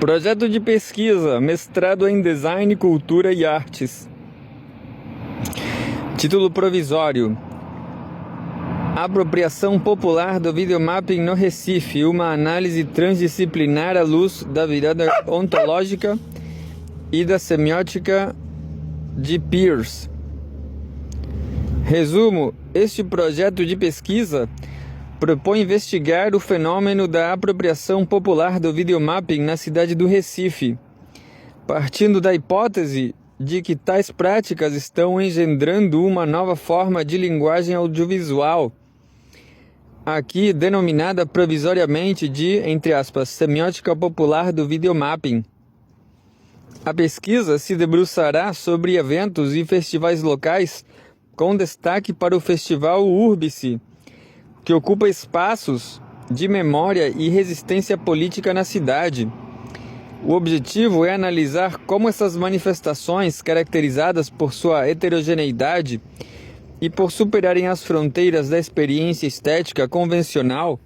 Projeto de pesquisa, mestrado em Design, Cultura e Artes. Título provisório: Apropriação popular do videomapping no Recife, uma análise transdisciplinar à luz da virada ontológica e da semiótica de Peirce. Resumo: este projeto de pesquisa propõe investigar o fenômeno da apropriação popular do videomapping na cidade do Recife, partindo da hipótese de que tais práticas estão engendrando uma nova forma de linguagem audiovisual, aqui denominada provisoriamente de, entre aspas, semiótica popular do videomapping. A pesquisa se debruçará sobre eventos e festivais locais, com destaque para o Festival Úrbice, que ocupa espaços de memória e resistência política na cidade. O objetivo é analisar como essas manifestações, caracterizadas por sua heterogeneidade e por superarem as fronteiras da experiência estética convencional,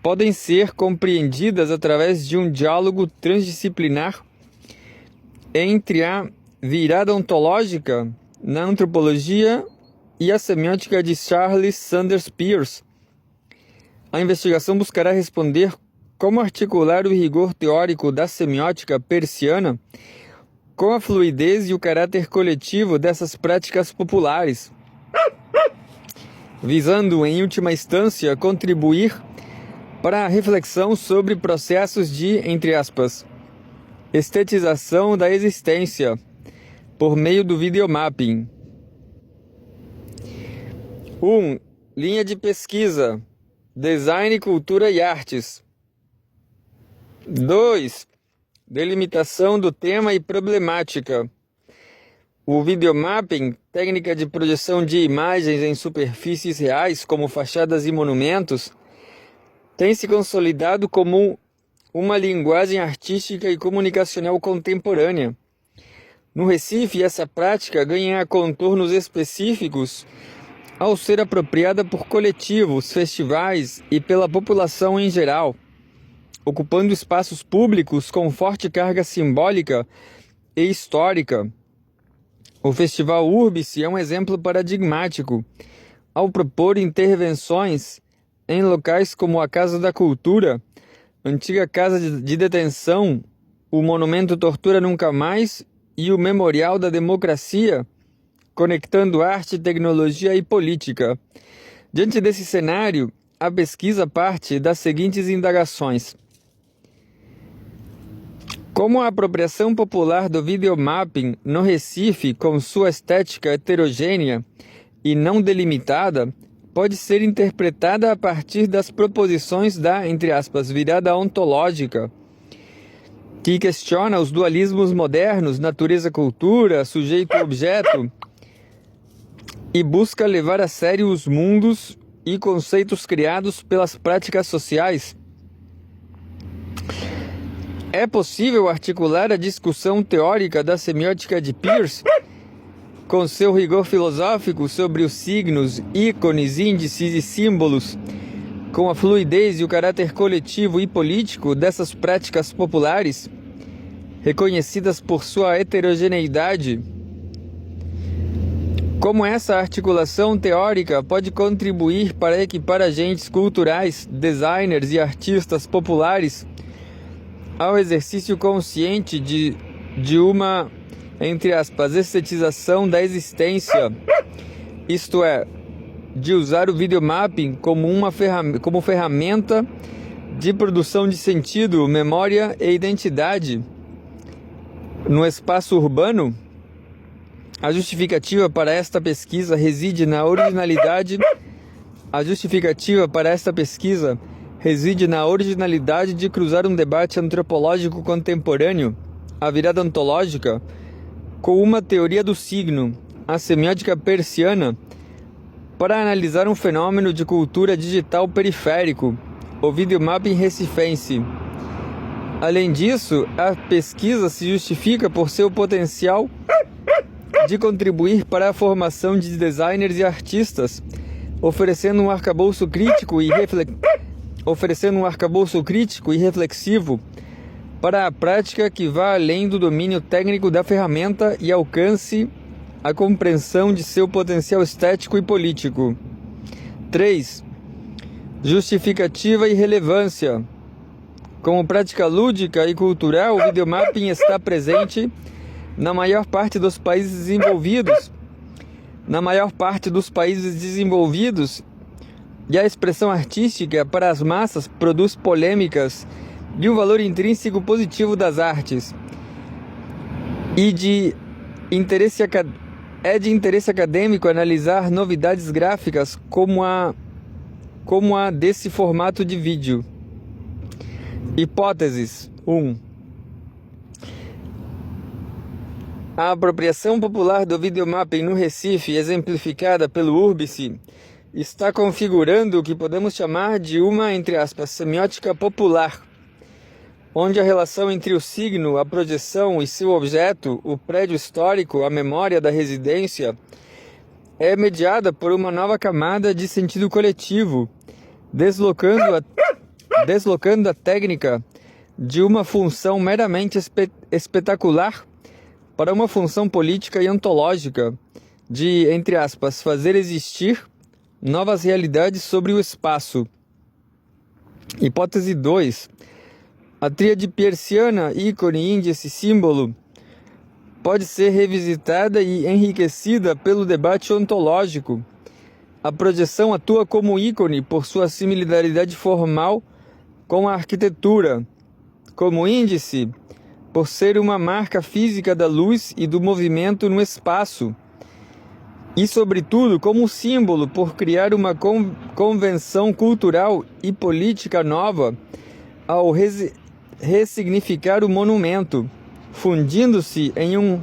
podem ser compreendidas através de um diálogo transdisciplinar entre a virada ontológica na antropologia e a semiótica de Charles Sanders Peirce. A investigação buscará responder como articular o rigor teórico da semiótica peirciana com a fluidez e o caráter coletivo dessas práticas populares, visando, em última instância, contribuir para a reflexão sobre processos de, entre aspas, estetização da existência por meio do videomapping. 1. Linha de pesquisa: Design, Cultura e Artes. 2. Delimitação do tema e problemática. O videomapping, técnica de projeção de imagens em superfícies reais, como fachadas e monumentos, tem se consolidado como uma linguagem artística e comunicacional contemporânea. No Recife, essa prática ganha contornos específicos ao ser apropriada por coletivos, festivais e pela população em geral, ocupando espaços públicos com forte carga simbólica e histórica. O Festival Úrbice é um exemplo paradigmático, ao propor intervenções em locais como a Casa da Cultura, antiga Casa de Detenção, o Monumento Tortura Nunca Mais e o Memorial da Democracia, conectando arte, tecnologia e política. Diante desse cenário, a pesquisa parte das seguintes indagações: como a apropriação popular do videomapping no Recife, com sua estética heterogênea e não delimitada, pode ser interpretada a partir das proposições da, entre aspas, virada ontológica, que questiona os dualismos modernos, natureza-cultura, sujeito-objeto, e busca levar a sério os mundos e conceitos criados pelas práticas sociais. É possível articular a discussão teórica da semiótica de Peirce, com seu rigor filosófico sobre os signos, ícones, índices e símbolos, com a fluidez e o caráter coletivo e político dessas práticas populares, reconhecidas por sua heterogeneidade. Como essa articulação teórica pode contribuir para equipar agentes culturais, designers e artistas populares ao exercício consciente de uma, entre aspas, estetização da existência, isto é, de usar o videomapping como ferramenta de produção de sentido, memória e identidade no espaço urbano? A justificativa para esta pesquisa reside na originalidade de cruzar um debate antropológico contemporâneo, a virada ontológica, com uma teoria do signo, a semiótica peirciana, para analisar um fenômeno de cultura digital periférico, o videomapping recifense. Além disso, a pesquisa se justifica por seu potencial de contribuir para a formação de designers e artistas, oferecendo um arcabouço crítico e reflexivo para a prática que vá além do domínio técnico da ferramenta e alcance a compreensão de seu potencial estético e político. 3. Justificativa e relevância. Como prática lúdica e cultural, o videomapping está presente na maior parte dos países desenvolvidos. E a expressão artística para as massas produz polêmicas de um valor intrínseco positivo das artes e de interesse acadêmico analisar novidades gráficas como a desse formato de vídeo. Hipóteses 1. A apropriação popular do videomapping no Recife, exemplificada pelo Urbice, está configurando o que podemos chamar de uma, entre aspas, semiótica popular, onde a relação entre o signo, a projeção e seu objeto, o prédio histórico, a memória da residência, é mediada por uma nova camada de sentido coletivo, deslocando a técnica de uma função meramente espetacular para uma função política e ontológica de, entre aspas, fazer existir novas realidades sobre o espaço. Hipótese 2. A tríade peirciana, ícone, índice, símbolo, pode ser revisitada e enriquecida pelo debate ontológico. A projeção atua como ícone por sua similaridade formal com a arquitetura, como índice, por ser uma marca física da luz e do movimento no espaço, e, sobretudo, como símbolo por criar uma convenção cultural e política nova ao ressignificar o monumento, fundindo-se em um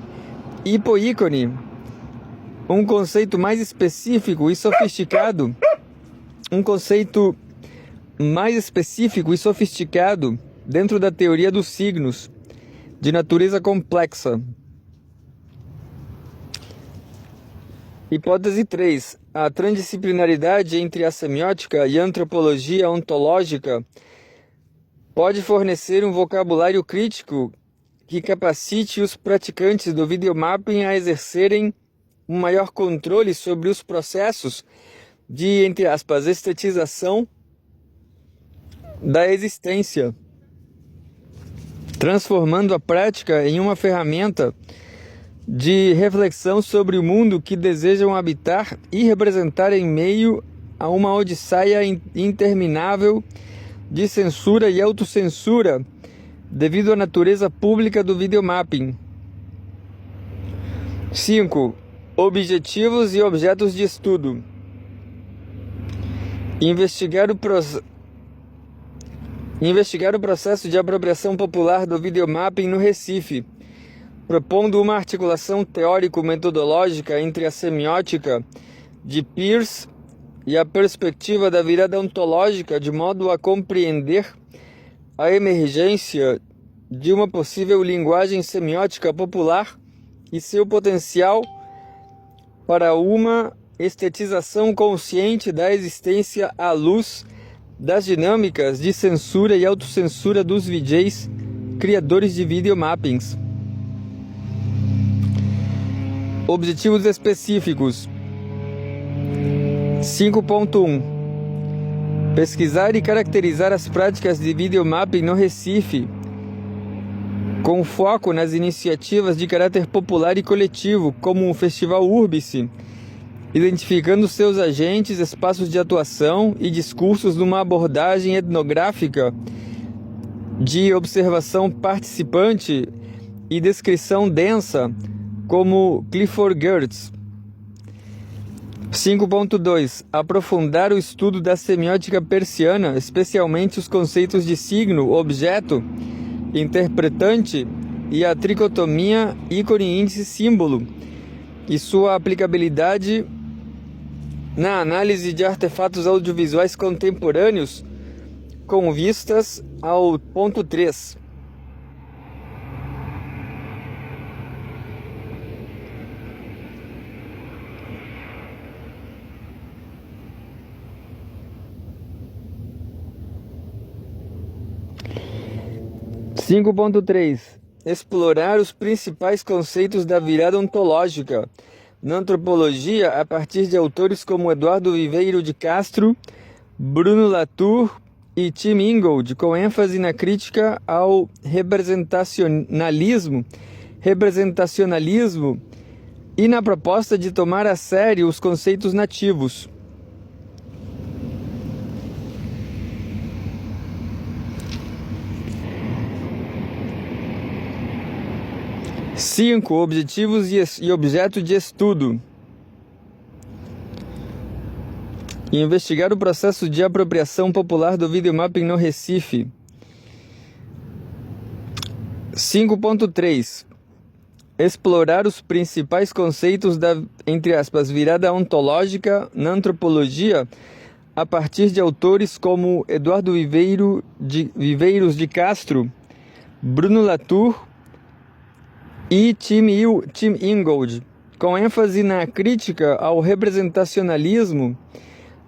hipoícone, um conceito mais específico e sofisticado, dentro da teoria dos signos, de natureza complexa. Hipótese 3. A transdisciplinaridade entre a semiótica e a antropologia ontológica pode fornecer um vocabulário crítico que capacite os praticantes do videomapping a exercerem um maior controle sobre os processos de, entre aspas, estetização da existência, transformando a prática em uma ferramenta de reflexão sobre o mundo que desejam habitar e representar em meio a uma odisseia interminável de censura e autocensura devido à natureza pública do videomapping. 5. Objetivos e objetos de estudo. Investigar o processo de apropriação popular do videomapping no Recife, propondo uma articulação teórico-metodológica entre a semiótica de Peirce e a perspectiva da virada ontológica, de modo a compreender a emergência de uma possível linguagem semiótica popular e seu potencial para uma estetização consciente da existência à luz das dinâmicas de censura e autocensura dos VJs, criadores de videomappings. Objetivos específicos. 5.1. Pesquisar e caracterizar as práticas de videomapping no Recife, com foco nas iniciativas de caráter popular e coletivo, como o Festival Urbice, identificando seus agentes, espaços de atuação e discursos numa abordagem etnográfica de observação participante e descrição densa, como Clifford Geertz. 5.2. Aprofundar o estudo da semiótica peirciana, especialmente os conceitos de signo, objeto, interpretante e a tricotomia ícone-índice-símbolo, e sua aplicabilidade na análise de artefatos audiovisuais contemporâneos, com vistas ao ponto 3. 5.3. Explorar os principais conceitos da virada ontológica na antropologia a partir de autores como Eduardo Viveiro de Castro, Bruno Latour e Tim Ingold, com ênfase na crítica ao representacionalismo e na proposta de tomar a sério os conceitos nativos. Cinco, objetivos e objeto de estudo. Investigar o processo de apropriação popular do videomapping no Recife. 5.3. Explorar os principais conceitos da, entre aspas, virada ontológica na antropologia a partir de autores como Eduardo Viveiros de Castro, Bruno Latour e Tim Ingold, com ênfase na crítica ao representacionalismo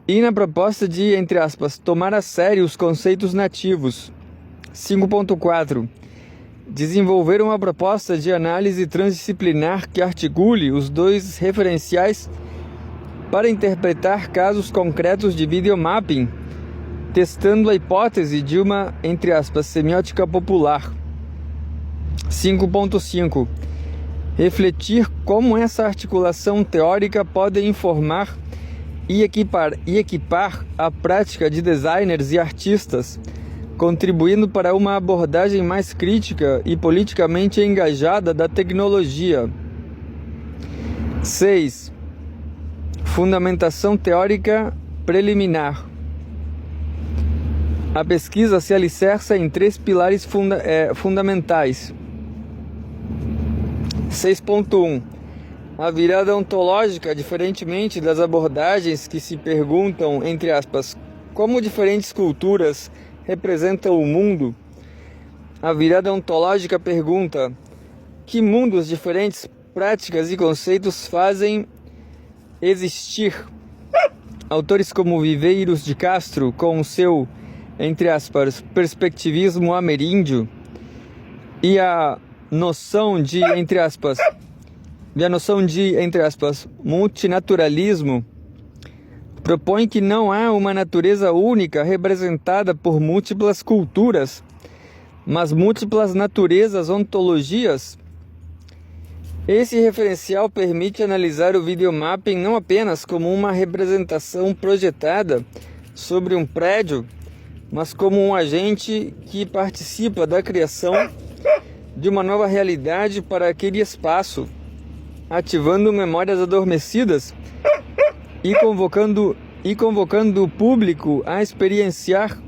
e na proposta de, entre aspas, tomar a sério os conceitos nativos. 5.4. Desenvolver uma proposta de análise transdisciplinar que articule os dois referenciais para interpretar casos concretos de videomapping, testando a hipótese de uma, entre aspas, semiótica popular. 5.5. Refletir como essa articulação teórica pode informar e equipar a prática de designers e artistas, contribuindo para uma abordagem mais crítica e politicamente engajada da tecnologia. 6. Fundamentação teórica preliminar. A pesquisa se alicerça em 3 pilares fundamentais. 6.1. A virada ontológica, diferentemente das abordagens que se perguntam, entre aspas, como diferentes culturas representam o mundo, a virada ontológica pergunta: que mundos diferentes, práticas e conceitos fazem existir? Autores como Viveiros de Castro, com o seu, entre aspas, perspectivismo ameríndio e a noção de, entre aspas, multinaturalismo, propõe que não há uma natureza única representada por múltiplas culturas, mas múltiplas naturezas, ontologias. Esse referencial permite analisar o videomapping não apenas como uma representação projetada sobre um prédio, mas como um agente que participa da criação de uma nova realidade para aquele espaço, ativando memórias adormecidas e convocando o público a experienciar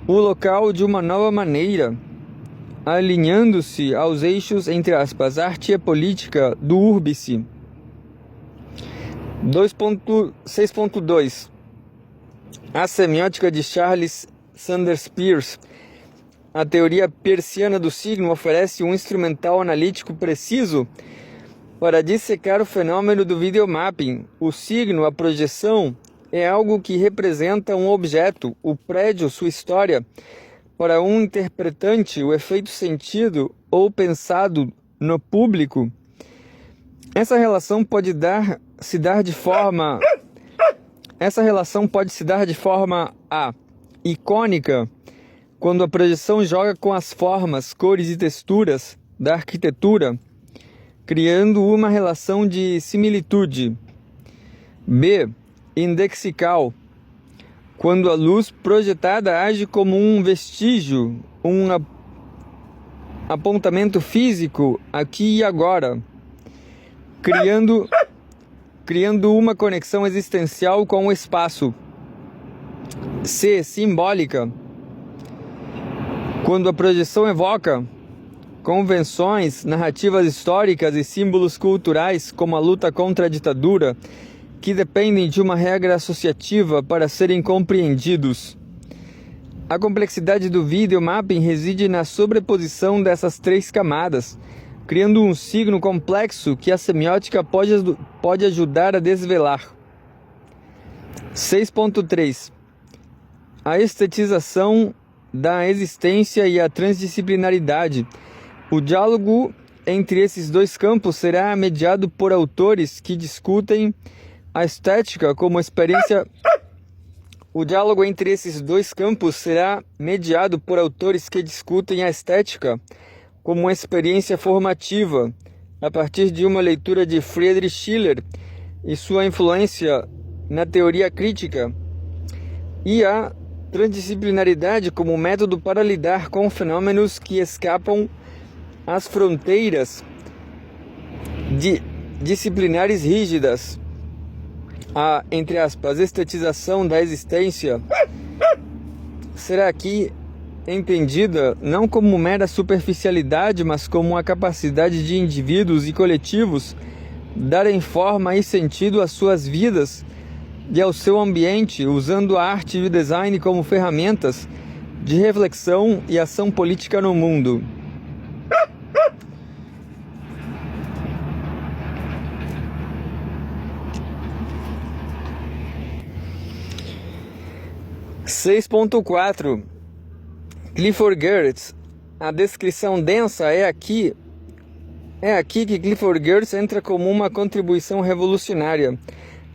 o local de uma nova maneira, alinhando-se aos eixos, entre aspas, arte e política do Úrbice. 6.2. A semiótica de Charles Sanders Peirce. A teoria peirciana do signo oferece um instrumental analítico preciso para dissecar o fenômeno do videomapping. O signo, a projeção, é algo que representa um objeto, o prédio, sua história. Para um interpretante, o efeito sentido ou pensado no público. Essa relação pode se dar de forma A, icônica, quando a projeção joga com as formas, cores e texturas da arquitetura, criando uma relação de similitude. B, indexical, quando a luz projetada age como um vestígio, um apontamento físico aqui e agora, criando uma conexão existencial com o espaço. C, simbólica, quando a projeção evoca convenções, narrativas históricas e símbolos culturais, como a luta contra a ditadura, que dependem de uma regra associativa para serem compreendidos. A complexidade do videomapping reside na sobreposição dessas 3 camadas, criando um signo complexo que a semiótica pode ajudar a desvelar. 6.3. A estetização da existência e a transdisciplinaridade. O diálogo entre esses dois campos será mediado por autores que discutem a estética como experiência. O diálogo entre esses dois campos será mediado por autores que discutem a estética como uma experiência formativa, a partir de uma leitura de Friedrich Schiller e sua influência na teoria crítica, e a transdisciplinaridade como método para lidar com fenômenos que escapam às fronteiras disciplinares rígidas. A, entre aspas, estetização da existência será aqui entendida não como mera superficialidade, mas como a capacidade de indivíduos e coletivos darem forma e sentido às suas vidas e ao seu ambiente, usando a arte e o design como ferramentas de reflexão e ação política no mundo. (6.4) Clifford Geertz. A descrição densa é aqui que Clifford Geertz entra como uma contribuição revolucionária.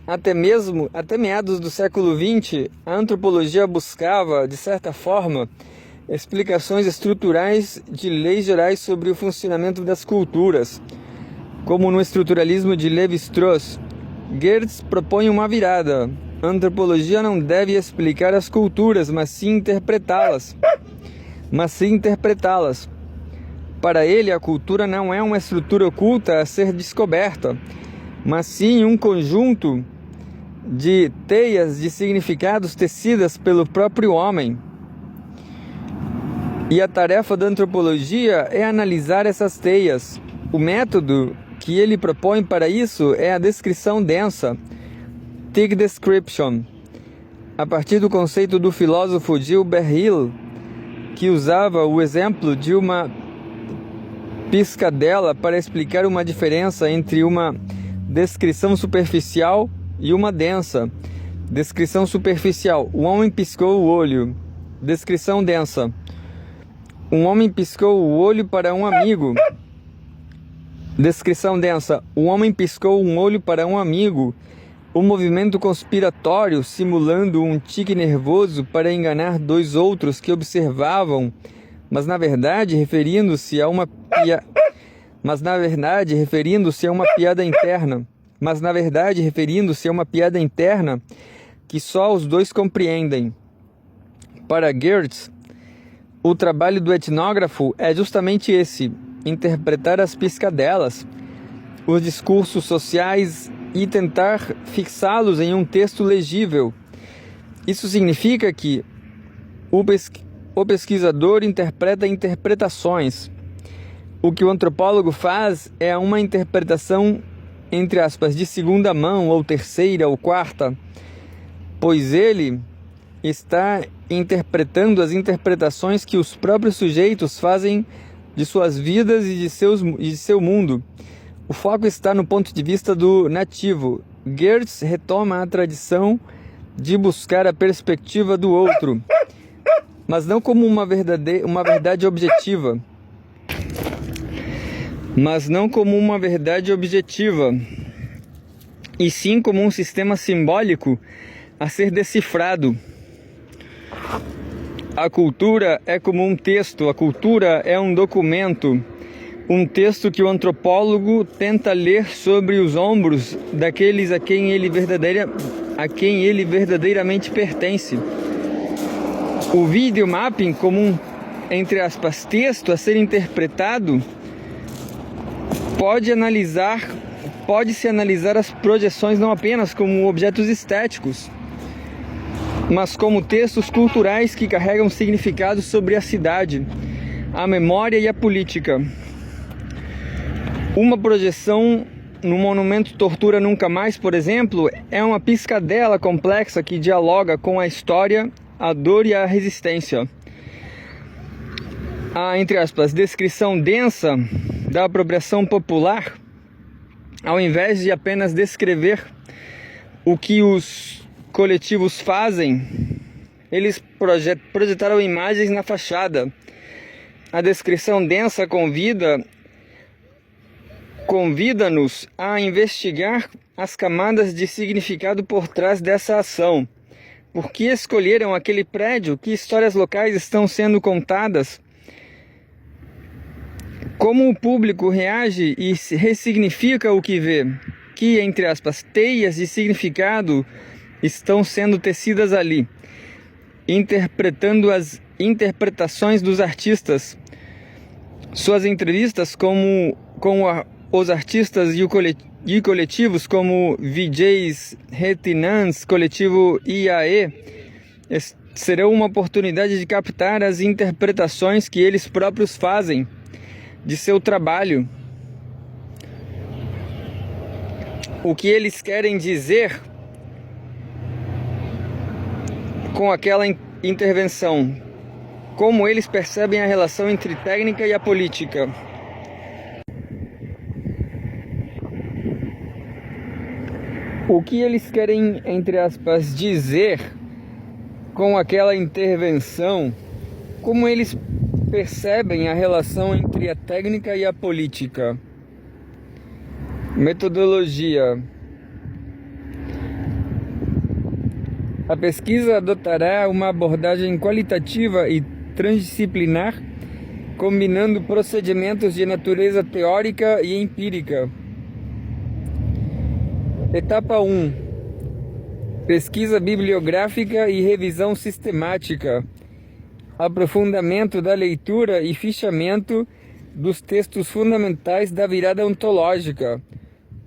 Até meados do século XX, a antropologia buscava, de certa forma, explicações estruturais de leis gerais sobre o funcionamento das culturas, como no estruturalismo de Lévi-Strauss. Geertz propõe uma virada. A antropologia não deve explicar as culturas, mas sim interpretá-las. Para ele, a cultura não é uma estrutura oculta a ser descoberta, mas sim um conjunto de teias de significados tecidas pelo próprio homem. E a tarefa da antropologia é analisar essas teias. O método que ele propõe para isso é a descrição densa, thick description, a partir do conceito do filósofo Gilbert Hill, que usava o exemplo de uma piscadela para explicar uma diferença entre uma descrição superficial e uma densa. Descrição superficial: o homem piscou o olho. Descrição densa: um homem piscou o olho para um amigo. Descrição densa: o homem piscou um olho para um amigo. O movimento conspiratório, simulando um tique nervoso para enganar dois outros que observavam, mas na verdade referindo-se a uma piada interna que só os dois compreendem. Para Geertz, o trabalho do etnógrafo é justamente esse: interpretar as piscadelas, os discursos sociais e tentar fixá-los em um texto legível. Isso significa que o pesquisador interpreta interpretações. O que o antropólogo faz é uma interpretação, entre aspas, de segunda mão, ou terceira, ou quarta, pois ele está interpretando as interpretações que os próprios sujeitos fazem de suas vidas e de seu mundo. O foco está no ponto de vista do nativo. Geertz retoma a tradição de buscar a perspectiva do outro, mas não como uma verdade objetiva, e sim como um sistema simbólico a ser decifrado. A cultura é como um texto, a cultura é um documento, um texto que o antropólogo tenta ler sobre os ombros daqueles a quem ele verdadeiramente pertence. O videomapping, como um, entre aspas, texto a ser interpretado, pode-se analisar as projeções não apenas como objetos estéticos, mas como textos culturais que carregam significados sobre a cidade, a memória e a política. Uma projeção no monumento Tortura Nunca Mais, por exemplo, é uma piscadela complexa que dialoga com a história, a dor e a resistência. A, entre aspas, descrição densa da apropriação popular, ao invés de apenas descrever o que os coletivos fazem, eles projetaram imagens na fachada. A descrição densa convida-nos a investigar as camadas de significado por trás dessa ação. Por que escolheram aquele prédio? Que histórias locais estão sendo contadas? Como o público reage e ressignifica o que vê? Que, entre aspas, teias de significado estão sendo tecidas ali, interpretando as interpretações dos artistas. Suas entrevistas com os artistas e coletivos como VJs Retinans, coletivo IAE, serão uma oportunidade de captar as interpretações que eles próprios fazem de seu trabalho. O que eles querem dizer com aquela intervenção. Como eles percebem a relação entre técnica e a política. O que eles querem, entre aspas, dizer com aquela intervenção. Como eles percebem a relação entre a técnica e a política. Metodologia. A pesquisa adotará uma abordagem qualitativa e transdisciplinar, combinando procedimentos de natureza teórica e empírica. Etapa 1. Pesquisa bibliográfica e revisão sistemática. Aprofundamento da leitura e fichamento dos textos fundamentais da virada ontológica.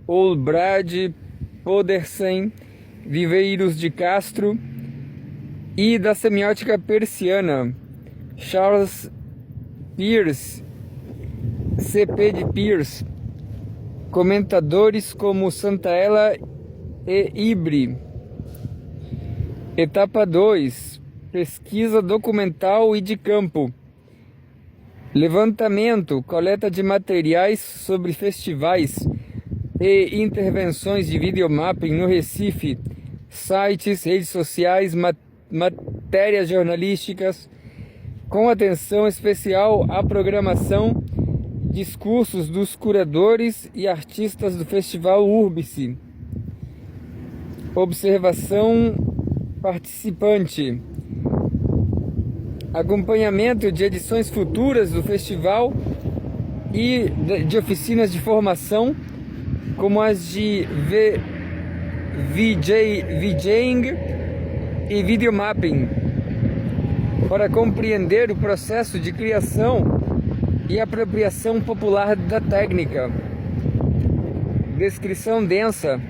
Olbrad, Podersen, Viveiros de Castro, e da semiótica persiana. Charles Peirce, C.P. de Peirce, comentadores como Santaella e Ibri. Etapa 2. Pesquisa documental e de campo. Levantamento, coleta de materiais sobre festivais e intervenções de videomapping no Recife, sites, redes sociais, matérias jornalísticas, com atenção especial à programação, discursos dos curadores e artistas do Festival Urbice. Observação participante. Acompanhamento de edições futuras do festival e de oficinas de formação, como as de VJing e videomapping, para compreender o processo de criação e apropriação popular da técnica. Descrição densa.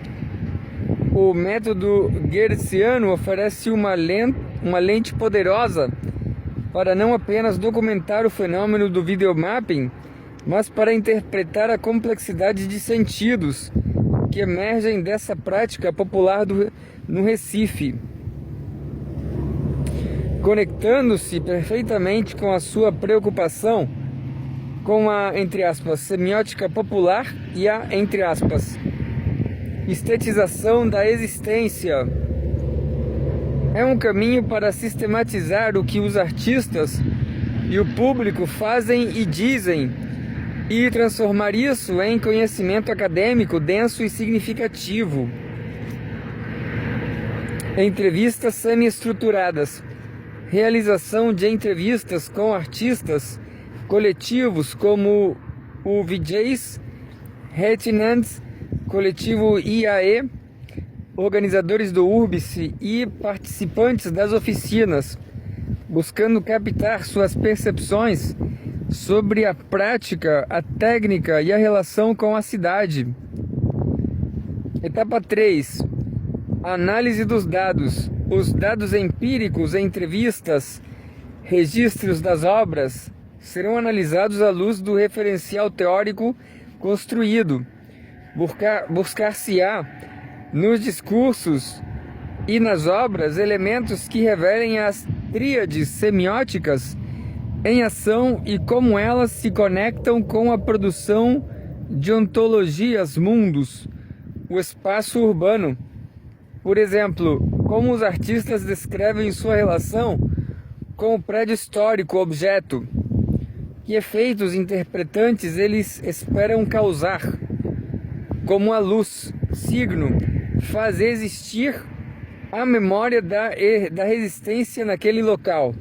O método Gerziano oferece uma lente poderosa para não apenas documentar o fenômeno do videomapping, mas para interpretar a complexidade de sentidos que emergem dessa prática popular no Recife, conectando-se perfeitamente com a sua preocupação com a, entre aspas, semiótica popular e a, entre aspas, estetização da existência. É um caminho para sistematizar o que os artistas e o público fazem e dizem e transformar isso em conhecimento acadêmico denso e significativo. Entrevistas semi-estruturadas. Realização de entrevistas com artistas coletivos como o VJs Retinans, coletivo IAE, organizadores do Urbice e participantes das oficinas, buscando captar suas percepções sobre a prática, a técnica e a relação com a cidade. Etapa 3. Análise dos dados. Os dados empíricos, entrevistas, registros das obras serão analisados à luz do referencial teórico construído. Buscar-se-á nos discursos e nas obras elementos que revelem as tríades semióticas em ação e como elas se conectam com a produção de ontologias mundos, o espaço urbano. Por exemplo, como os artistas descrevem sua relação com o prédio histórico, objeto, que efeitos interpretantes eles esperam causar, como a luz, signo, faz existir a memória da resistência naquele local.